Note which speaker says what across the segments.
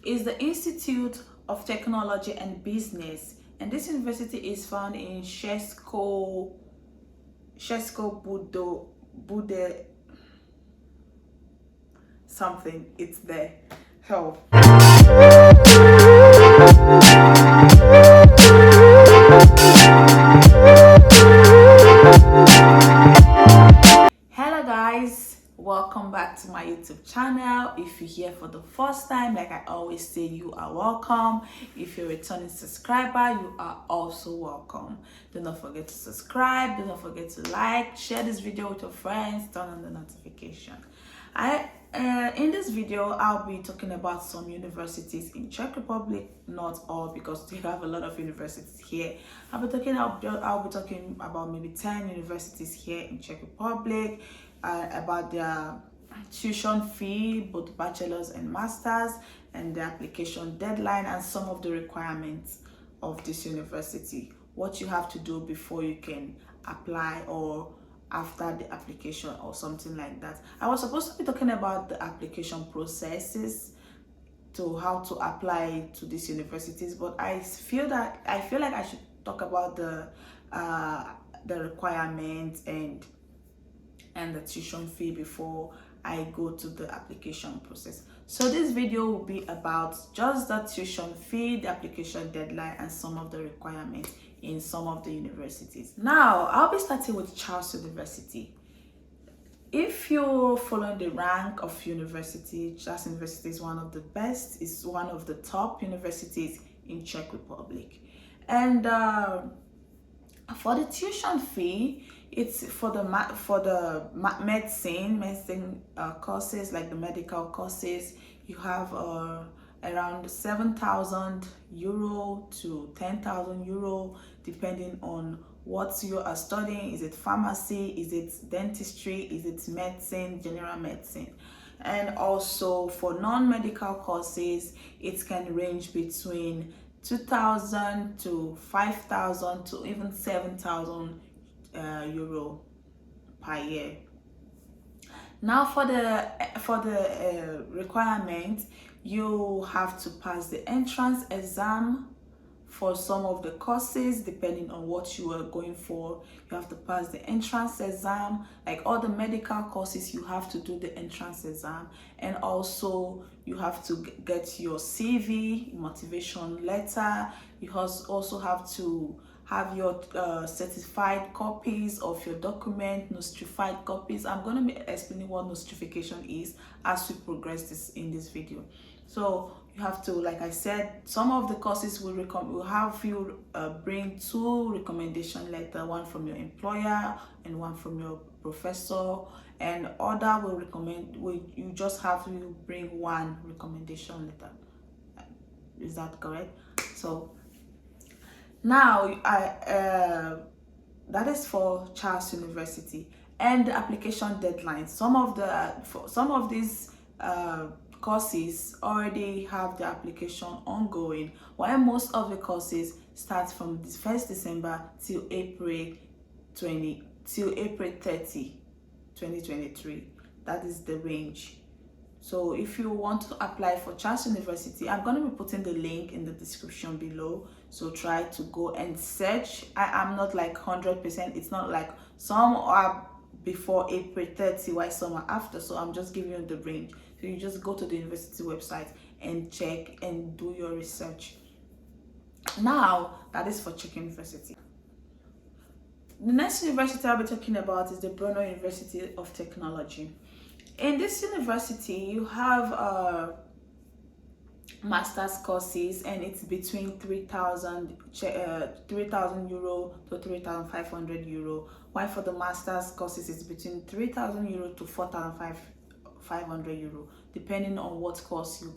Speaker 1: is the Institute of Technology and Business, and this university is found in České Bude something. It's there. Help. Hello guys, welcome back to my YouTube channel. If you're here for the first time, like I always say, you are welcome. If you're a returning subscriber, you are also welcome. Do not forget to subscribe, do not forget to like, share this video with your friends, turn on the notification. In this video, I'll be talking about some universities in Czech Republic, not all because we have a lot of universities here. I'll be talking about maybe 10 universities here in Czech Republic, about their tuition fee, both bachelor's and master's, and the application deadline and some of the requirements of this university. What you have to do before you can apply or after the application or something like that. I was supposed to be talking about the application processes to how to apply to these universities, but I feel like I should talk about the requirements and the tuition fee before I go to the application process. So this video will be about just the tuition fee, the application deadline, and some of the requirements in some of the universities. Now, I'll be starting with Charles University. If you're following the rank of university, Charles University is one of the best, it's one of the top universities in Czech Republic. And for the tuition fee, it's for the medicine courses, like the medical courses. You have around 7,000 euro to 10,000 euro, depending on what you are studying. Is it pharmacy? Is it dentistry? Is it medicine, general medicine? And also for non-medical courses, it can range between 2,000 to 5,000 to even 7,000 euro per year. Now for the requirement, you have to pass the entrance exam for some of the courses, depending on what you are going for. You have to pass the entrance exam. Like all the medical courses, you have to do the entrance exam, and also you have to get your CV, motivation letter. You also have to have your certified copies of your document, nostrified copies. I'm going to be explaining what nostrification is as we progress in this video. So you have to, like I said, some of the courses will have you bring 2 recommendation letters, one from your employer and one from your professor, and other will recommend, you just have to bring 1 recommendation letter. Is that correct? So now that is for Charles University. And the application deadline, some of these courses already have the application ongoing, while most of the courses start from the 1st December till April 30, 2023. That is the range. So if you want to apply for Charles University, I'm going to be putting the link in the description below, so try to go and search. I'm not like 100%, it's not like some are before April 30 while some are after, so I'm just giving you the range. So you just go to the university website and check and do your research. Now that is for Czech University. The next university I'll be talking about is the Broner University of Technology. In this university, you have master's courses, and it's between 3,000 euro to 3,500 euro. While for the master's courses, it's between 3,000 euro to 4,500 euro, depending on what course you're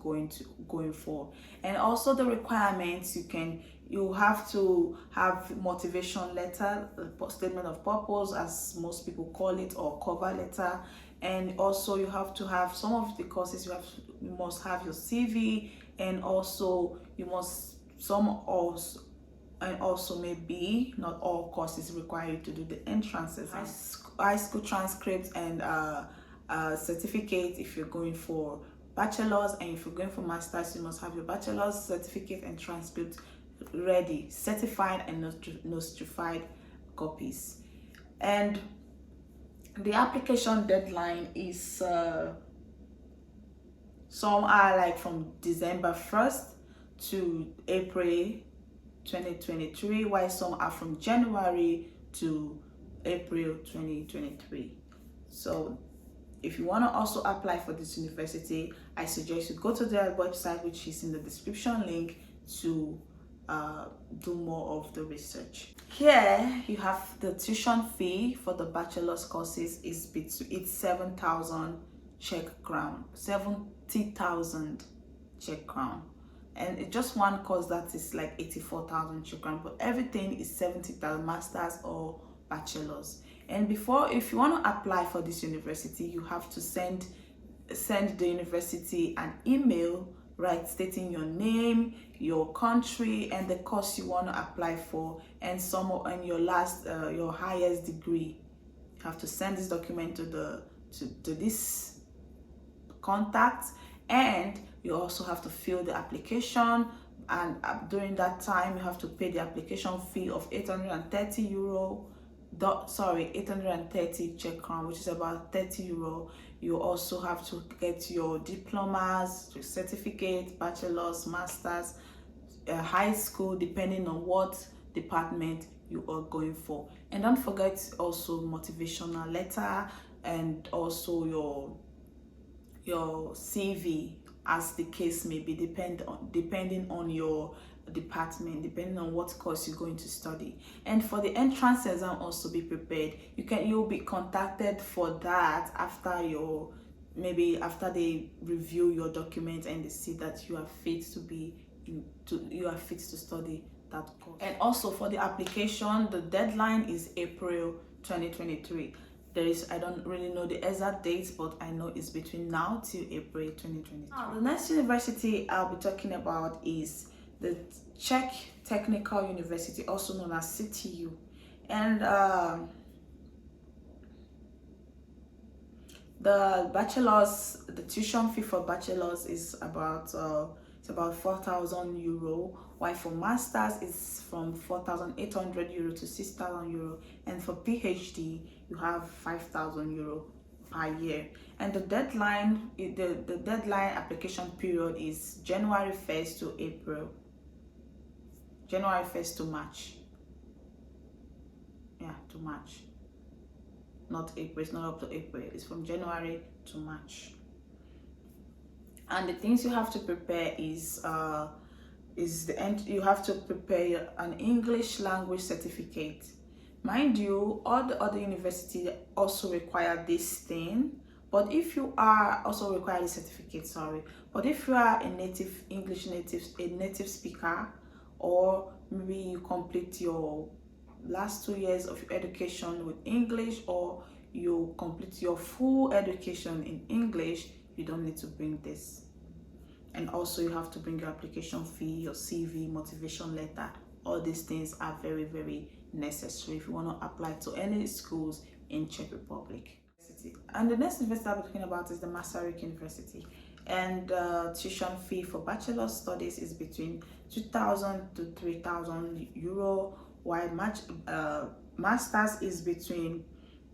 Speaker 1: going for. And also the requirements, you have to have motivation letter, statement of purpose, as most people call it, or cover letter. And also you have to have some of the courses, you must have your CV, and also also maybe not all courses require you to do the entrances, high school transcripts and certificate if you're going for bachelor's, and if you're going for master's, you must have your bachelor's certificate and transcript ready, certified and nostrified copies. And the application deadline is some are like from December 1st to April 2023, while some are from January to April 2023. So if you want to also apply for this university, I suggest you go to their website, which is in the description link, to do more of the research. Here you have the tuition fee for the bachelor's courses it's 7,000 Czech crown, 70,000 Czech crown, and it's just one course that is like 84,000 Czech crown, but everything is 70,000, masters or bachelor's. And if you want to apply for this university, you have to send the university an email, right, stating your name, your country, and the course you want to apply for, and your highest degree. You have to send this document to this contact, and you also have to fill the application. And during that time, you have to pay the application fee of 830 euro. 830 Czech crown, which is about 30 euro. You also have to get your diplomas, your certificate, bachelor's, master's, high school, depending on what department you are going for. And don't forget also motivational letter, and also your CV, as the case may be, depending on your department, depending on what course you're going to study. And for the entrance exam, also be prepared. You'll be contacted for that after after they review your document and they see that you are fit to study that course. And also for the application, the deadline is April 2023. I don't really know the exact dates, but I know it's between now till April 2023. Now, the next university I'll be talking about is the Czech Technical University, also known as CTU. And the tuition fee for bachelor's is about 4,000 euro, while for masters it's from 4,800 euro to 6,000 euro, and for PhD you have 5,000 euro per year. And the deadline application period is January 1st to March. To March, not April. It's not up to April, it's from January to March. And the things you have to prepare you have to prepare an English language certificate. Mind you, all the other universities also require this thing, but if you are also require the certificate, but if you are a native speaker, or maybe you complete your last 2 years of your education with English, or you complete your full education in English, you don't need to bring this. And also you have to bring your application fee, your CV, motivation letter. All these things are very, very necessary if you want to apply to any schools in Czech Republic. And the next university I'm talking about is the Masaryk University. And tuition fee for bachelor studies is between 2,000 to 3,000 euro, while masters is between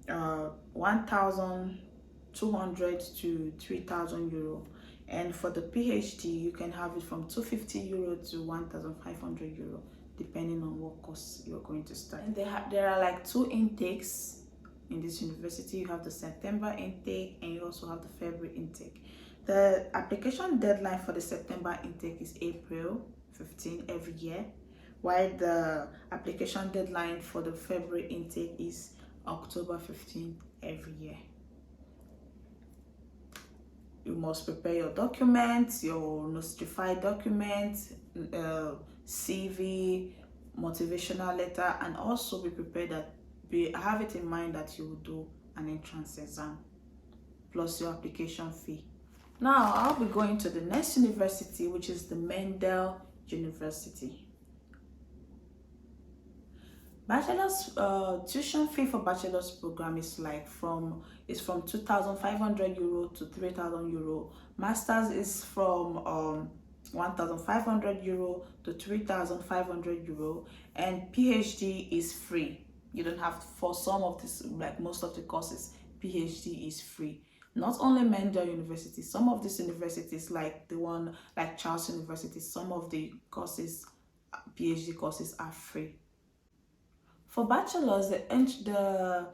Speaker 1: 1,200 to 3,000 euro. And for the PhD, you can have it from 250 euro to 1,500 euro, depending on what course you're going to study. And there are like 2 intakes in this university. You have the September intake, and you also have the February intake. The application deadline for the September intake is April 15 every year, while the application deadline for the February intake is October 15 every year. You must prepare your documents, your nostrified documents, CV, motivational letter, and also be prepared have it in mind that you will do an entrance exam, plus your application fee. Now I'll be going to the next university, which is the Mendel University. Bachelor's tuition fee for bachelor's program is from 2,500 euro to 3,000 euro. Masters is from 1,500 euro to 3,500 euro, and PhD is free. You don't have to, for some of this, like most of the courses, PhD is free. Not only Mendel University, some of these universities, like the one like Czech University, some of the courses, PhD courses, are free. For bachelor's, the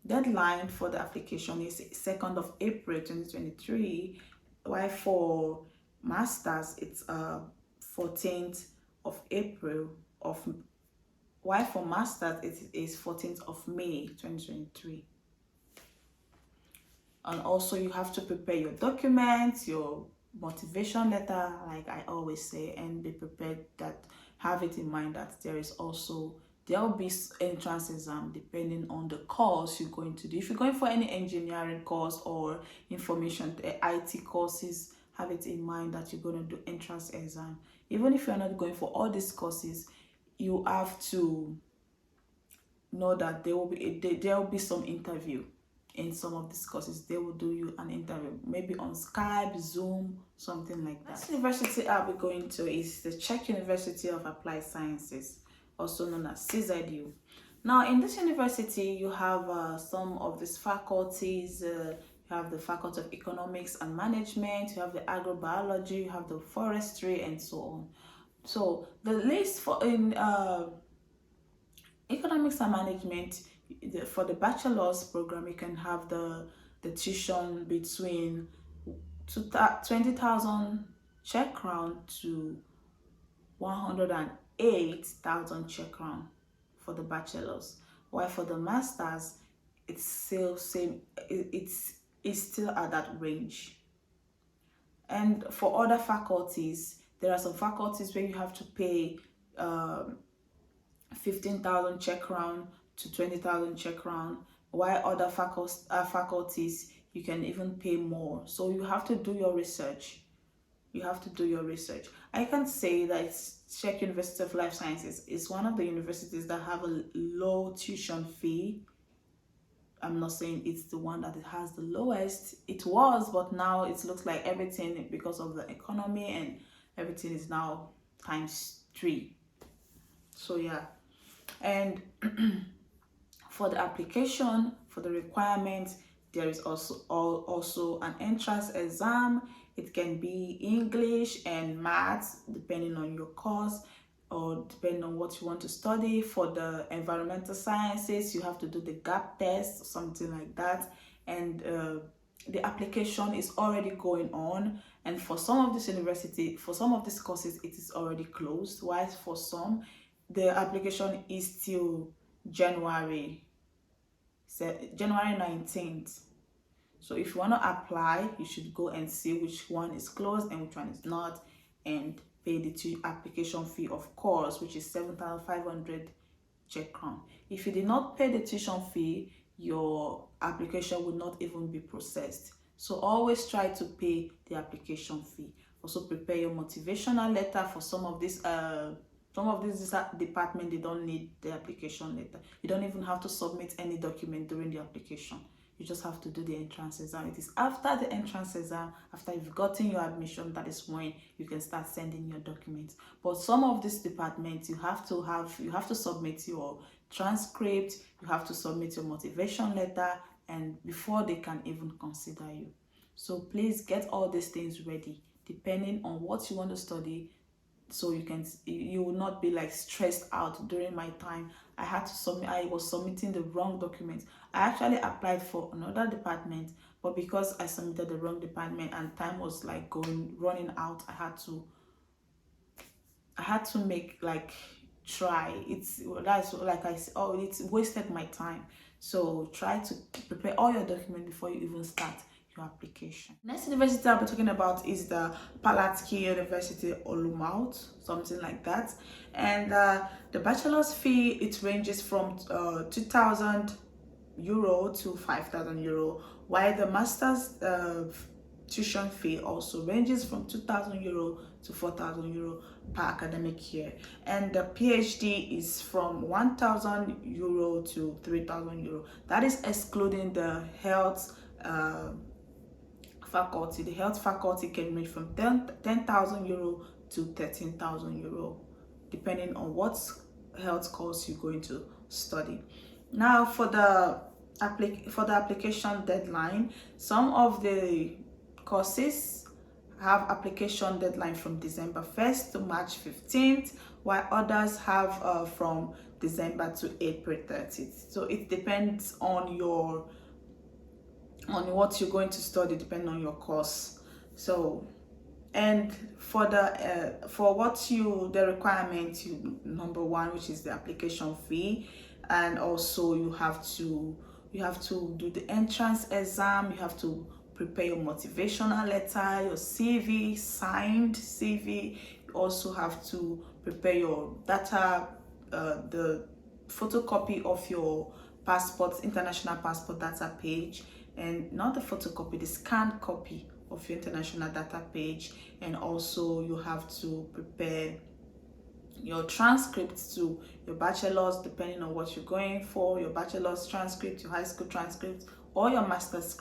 Speaker 1: deadline for the application is 2nd of April 2023, while for masters it's 14th of April of while for masters it is 14th of May 2023. And also you have to prepare your documents, your motivation letter, like I always say, and be prepared that have it in mind that there will be entrance exam depending on the course you're going to do. If you're going for any engineering course or information IT courses, have it in mind that you're going to do entrance exam. Even if you're not going for all these courses, you have to know that there will be some interview. In some of these courses, they will do you an interview, maybe on Skype, Zoom, something like that. This university I'll be going to is the Czech University of Applied Sciences, also known as CZU. Now, in this university, you have some of these faculties. You have the Faculty of Economics and Management, you have the Agrobiology, you have the Forestry, and so on. So the list for in Economics and Management, for the bachelor's program, you can have the tuition between 20,000 Czech crown to 108,000 Czech crown for the bachelor's, while for the master's it's still same, it's still at that range. And for other faculties, there are some faculties where you have to pay 15,000 Czech crown to 20,000 Czech crown, while other faculties you can even pay more. So you have to do your research. I can say that Czech University of Life Sciences is one of the universities that have a low tuition fee. I'm not saying it's the one that it has the lowest. It was, but now it looks like everything, because of the economy and everything, is now ×3. So yeah. And for the application, for the requirements, there is also an entrance exam. It can be English and maths, depending on your course or depending on what you want to study. For the environmental sciences, you have to do the gap test or something like that. And the application is already going on. And for some of this university, for some of these courses, it is already closed. While for some, the application is till January 19th. So if you want to apply, you should go and see which one is closed and which one is not, and pay the application fee, of course, which is 7,500 Czech crown. If you did not pay the tuition fee, your application will not even be processed. So always try to pay the application fee. Also prepare your motivational letter. For some of these departments, they don't need the application letter. You don't even have to submit any document during the application. You just have to do the entrance exam. It is after the entrance exam, after you've gotten your admission, that is when you can start sending your documents. But some of these departments, you have to submit your transcript, you have to submit your motivation letter, and before they can even consider you. So please get all these things ready, depending on what you want to study, so you will not be like stressed out. During my time, I was submitting the wrong documents. I actually applied for another department, but because I submitted the wrong department and time was like running out, I had to make it's wasted my time. So try to prepare all your documents before you even start your application. Next university I'll be talking about is the Pulaski University, Olomouc, something like that. And the bachelor's fee, it ranges from 2,000 euro to 5,000 euro, while the master's tuition fee also ranges from 2,000 euro to 4,000 euro per academic year, and the PhD is from 1,000 euro to 3,000 euro. That is excluding the health faculty. The health faculty can range from 10,000 euro to 13,000 euro, depending on what health course you're going to study. Now, for the application deadline, some of the courses have application deadline from December 1st to March 15th, while others have from December to April 30th. So it depends on what you're going to study, depending on your course. So, and for the the requirement, number one, which is the application fee, and also you have to do the entrance exam. You have to prepare your motivational letter, your CV, signed CV. You also have to prepare your data, the photocopy of your passport, international passport data page, and not the photocopy, the scanned copy of your international data page. And also you have to prepare your transcripts to your bachelor's, depending on what you're going for, your bachelor's transcript, your high school transcript, or your master's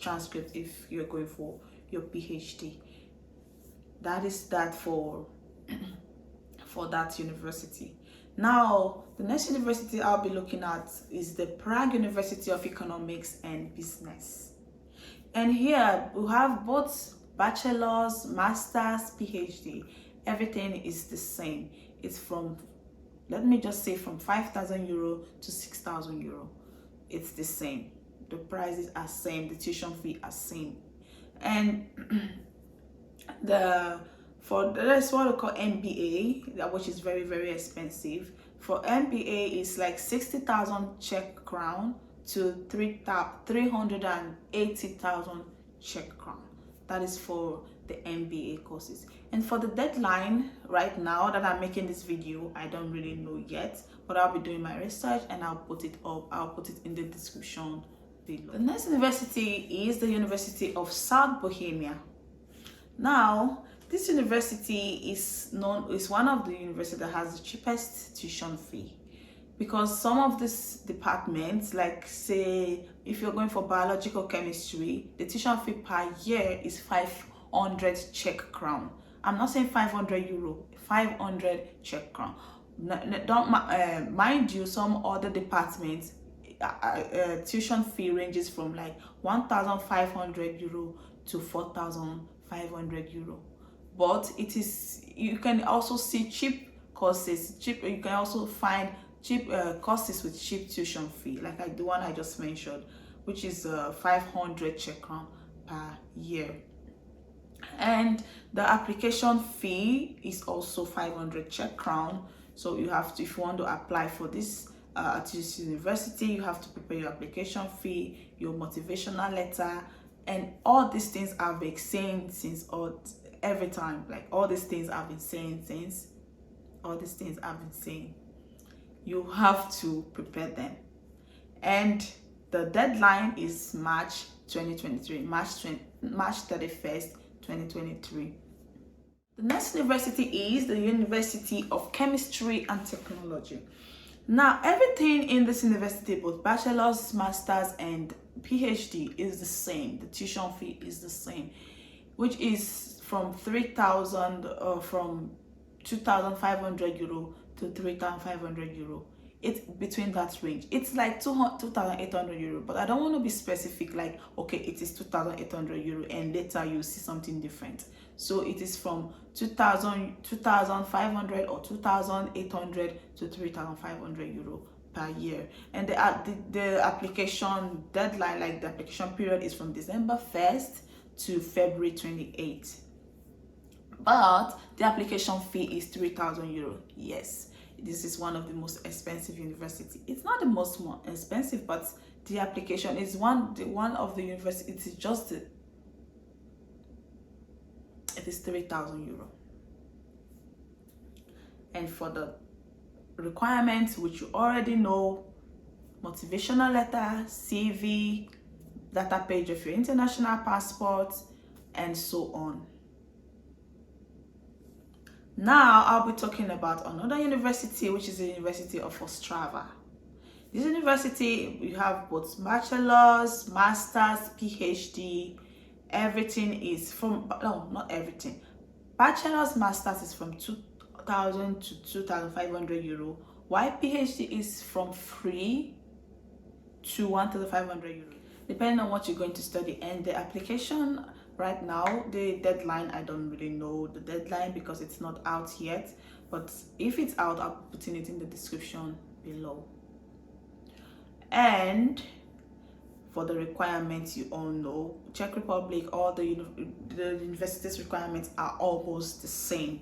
Speaker 1: transcript if you're going for your PhD. That is that for that university. Now, the next university I'll be looking at is the Prague University of Economics and Business. And here we have both bachelor's, master's, PhD. Everything is the same. It's from, let me just say, from 5,000 euro to 6,000 euro. It's the same. The prices are same. The tuition fee are same. And that's what we call MBA, which is very, very expensive. For MBA, it's like 60,000 Czech crown to 380,000 Czech crown. That is for the MBA courses. And for the deadline, right now that I'm making this video, I don't really know yet, but I'll be doing my research and I'll put it up. I'll put it in the description below. The next university is the University of South Bohemia. Now, this university is one of the universities that has the cheapest tuition fee, because some of these departments, like say if you're going for biological chemistry, the tuition fee per year is 500 Czech crown. I'm not saying 500 euro, 500 Czech crown. Don't mind you, some other departments tuition fee ranges from like 1,500 euro to 4,500 euro. But it is, you can also see cheap courses, you can also find cheap courses with cheap tuition fee, like the one I just mentioned, which is 500 Czech crown per year. And the application fee is also 500 Czech crown. So you have to, if you want to apply for this at this university, you have to prepare your application fee, your motivational letter, and all these things I've been saying since every time. Like all these things I've been saying since, you have to prepare them. And the deadline is March 2023, March 31st, 2023. The next university is the University of Chemistry and Technology. Now, everything in this university, both bachelor's, master's, and PhD, is the same. The tuition fee is the same, which is from 2,500 euro to 3,500 euro. It's between that range. It's like 2,800 euro, but I don't want to be specific, like, okay, it is 2,800 euro and later you see something different. So it is from 2,500 or 2,800 to 3,500 euro per year. And the application deadline, like the application period, is from December 1st to February 28th. But the application fee is 3,000 euro. Yes, this is one of the most expensive universities. It's not the most expensive, but the application is one of the universities. It's just it is 3,000 euro. And for the requirements, which you already know, motivational letter, CV, data page of your international passport, and so on. Now I'll be talking about another university, which is the University of Ostrava. This university, you have both bachelor's, master's, PhD. Everything is from, no, not everything. Bachelor's, master's is from 2,000 to 2,500 euro, while PhD is from free to 1,500 euro, depending on what you're going to study. And the application right now, the deadline, I don't really know the deadline because it's not out yet, but if it's out, I'll be putting it in the description below. And for the requirements, you all know, Czech Republic, all the university's requirements are almost the same.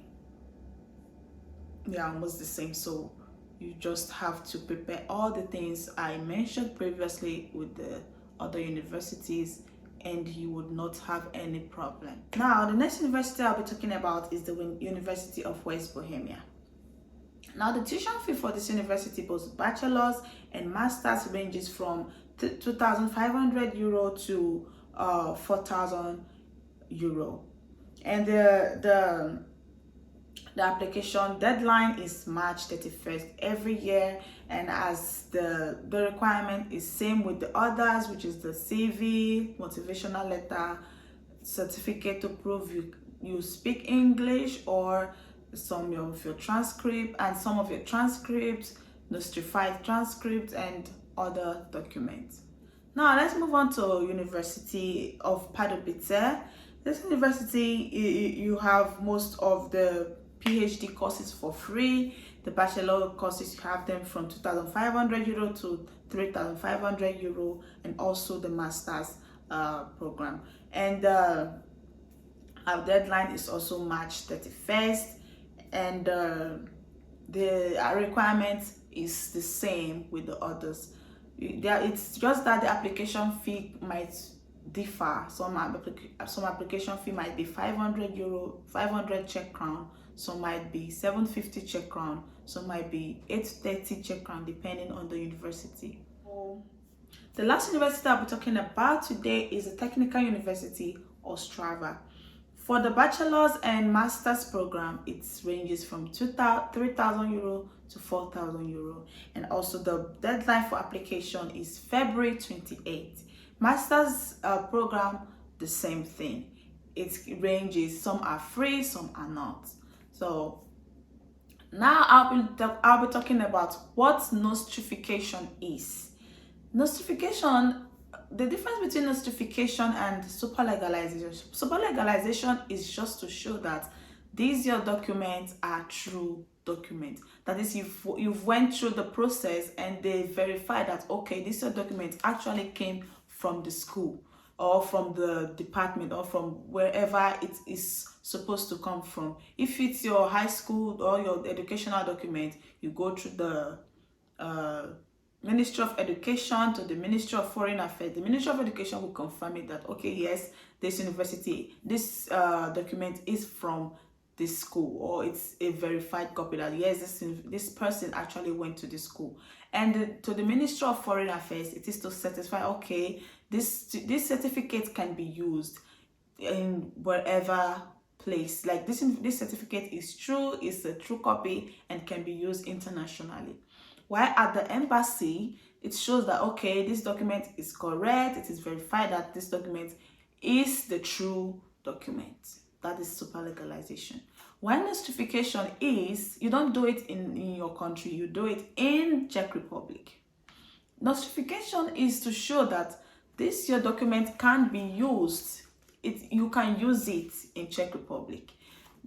Speaker 1: They are almost the same. So you just have to prepare all the things I mentioned previously with the other universities, and you would not have any problem. Now, the next university I'll be talking about is the University of West Bohemia. Now, the tuition fee for this university, both bachelor's and master's, ranges from 2,500 euro to 4,000 euro. And the application deadline is March 31st every year, and as the requirement is same with the others, which is the CV, motivational letter, certificate to prove you speak English, or some of your transcript, and some of your transcripts, nostrified transcripts, and other documents. Now let's move on to University of Pardubice. This university, you have most of the PhD courses for free. The bachelor courses, you have them from 2,500 euro to 3,500 euro, and also the master's program. And our deadline is also March 31st, and the requirement is the same with the others. It's just that the application fee might differ. Some application fee might be 500 euro, 500 Czech crown. Some might be 750 Czech crown. Some might be 830 Czech crown, depending on the university. The last university I'll be talking about today is the Technical University, Ostrava. For the bachelor's and master's program, it ranges from 3,000 euro to 4,000 euro. And also the deadline for application is February 28th. Master's program, the same thing. It ranges, some are free, some are not. So now I'll be talking about what nostrification is. Nostrification, the difference between nostrification and super legalization. Super legalization is just to show that these your documents are true documents. That is, you've went through the process and they verify that, okay, this your document actually came from the school or from the department or from wherever it is supposed to come from. If it's your high school or your educational document, you go through the Ministry of Education to the Ministry of Foreign Affairs. The Ministry of Education will confirm it that, okay, yes, this university, this document is from this school, or it's a verified copy that, yes, this person actually went to the school. And to the Ministry of Foreign Affairs, it is to satisfy, okay, this certificate can be used in wherever place. Like this certificate is true, it's a true copy, and can be used internationally. While at the embassy, it shows that, okay, this document is correct, it is verified that this document is the true document. That is super legalization. When nostrification is, you don't do it in your country, you do it in Czech Republic. Nostrification is to show that this your document can be used. You can use it in Czech Republic.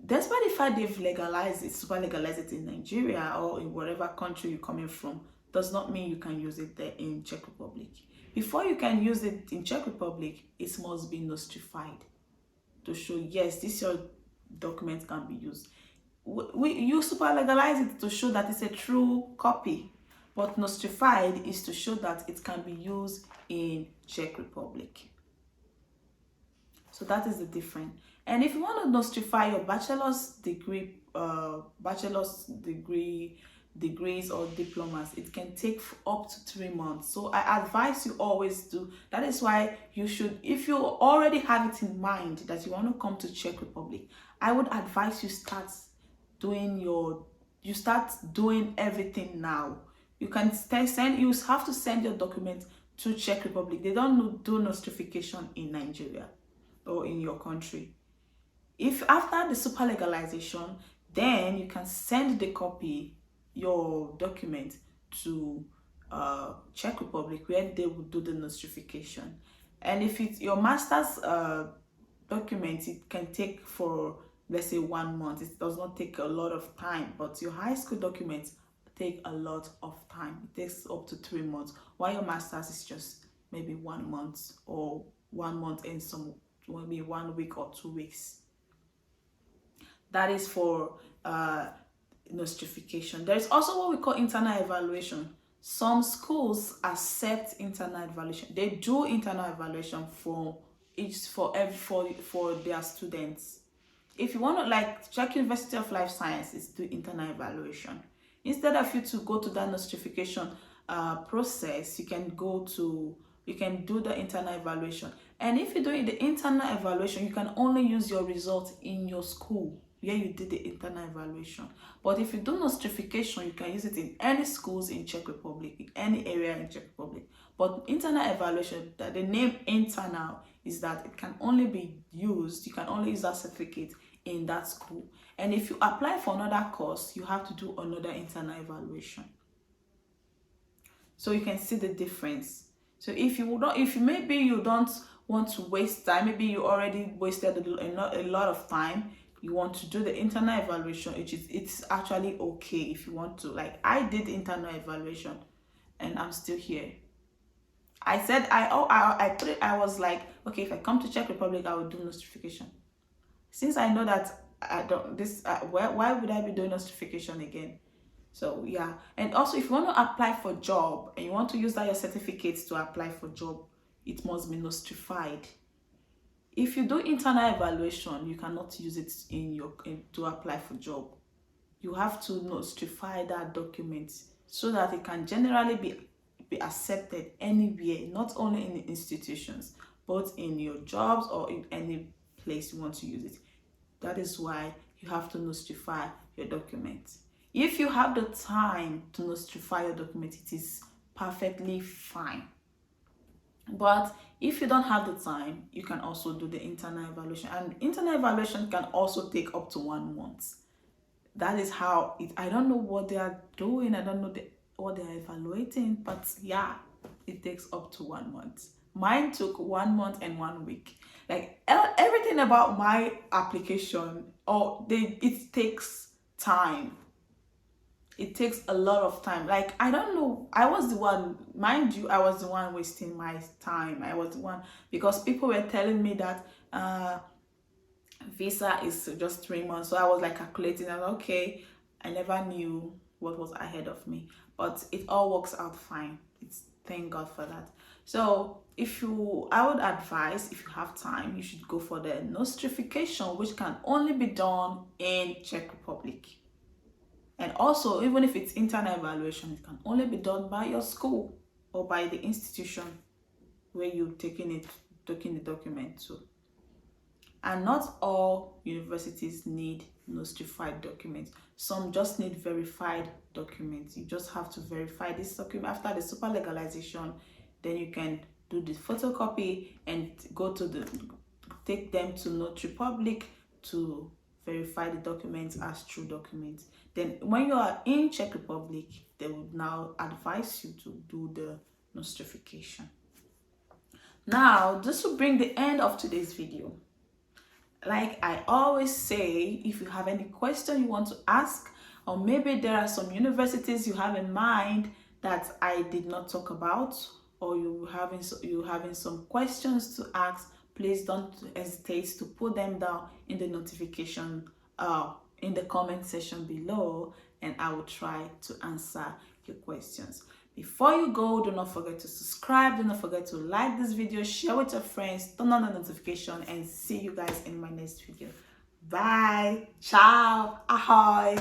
Speaker 1: Despite the fact they've legalized it, super legalized it in Nigeria or in whatever country you're coming from, does not mean you can use it there in Czech Republic. Before you can use it in Czech Republic, it must be nostrified to show, yes, this your document can be used. You super legalize it to show that it's a true copy, but nostrified is to show that it can be used in Czech Republic. So that is the difference. And if you want to nostrify your bachelor's degree degrees or diplomas, it can take up to 3 months. So I advise you always do. That is why you should, if you already have it in mind that you want to come to Czech Republic, I would advise you start doing everything now. You can you have to send your documents to Czech Republic. They don't do nostrification in Nigeria or in your country. If after the super legalization, then you can send the copy, your document, to Czech Republic, where they will do the nostrification. And if it's your master's document, it can take for, let's say, 1 month. It does not take a lot of time, but your high school documents take a lot of time. It takes up to 3 months, while your master's is just maybe 1 month, or 1 month and some, maybe 1 week or 2 weeks. That is for nostrification. There is also what we call internal evaluation. Some schools accept internal evaluation. They do internal evaluation for their students. If you want to, like Czech University of Life Sciences, do internal evaluation. Instead of you to go to that nostrification process, you can do the internal evaluation. And if you're doing the internal evaluation, you can only use your results in your school where you did the internal evaluation. But if you do nostrification, you can use it in any schools in Czech Republic, in any area in Czech Republic. But internal evaluation, the name internal is that it can only be used, you can only use that certificate in that school. And if you apply for another course, you have to do another internal evaluation. So you can see the difference. So if maybe you don't want to waste time, maybe you already wasted a lot of time, you want to do the internal evaluation, it's actually okay if you want to. Like I did internal evaluation and I'm still here. I said I was like, okay, if I come to Czech Republic, I will do nostrification. Since I know that I don't why would I be doing nostrification again? So yeah. And also, if you want to apply for job and you want to use that your certificates to apply for job, it must be nostrified. If you do internal evaluation, you cannot use it to apply for job. You have to nostrify that document so that it can generally be accepted anywhere, not only in the institutions, but in your jobs or in any place you want to use it. That is why you have to nostrify your document. If you have the time to nostrify your document, it is perfectly fine. But if you don't have the time, you can also do the internal evaluation. And internal evaluation can also take up to 1 month. That is how I don't know what they are doing. I don't know what they are evaluating. But yeah, it takes up to 1 month. Mine took 1 month and 1 week. Like everything about my application, it takes time. It takes a lot of time. Like, I don't know. I was the one, mind you, I was the one wasting my time. I was the one, because people were telling me that visa is just 3 months. So I was like calculating, and okay, I never knew what was ahead of me. But it all works out fine. Thank God for that. So I would advise, if you have time, you should go for the nostrification, which can only be done in Czech Republic. And also, even if it's internal evaluation, it can only be done by your school or by the institution where you're taking the document to. And not all universities need nostrified documents. Some just need verified documents. You just have to verify this document. After the super legalization, then you can do the photocopy and take them to Notary Public to verify the documents as true documents. Then when you are in Czech Republic, they will now advise you to do the nostrification. Now, this will bring the end of today's video. Like I always say, if you have any question you want to ask, or maybe there are some universities you have in mind that I did not talk about, or you're having some questions to ask, please don't hesitate to put them down in the notification in the comment section below, and I will try to answer your questions. Before you go, do not forget to subscribe, do not forget to like this video, share with your friends, turn on the notification, and see you guys in my next video. Bye, ciao, ahoy.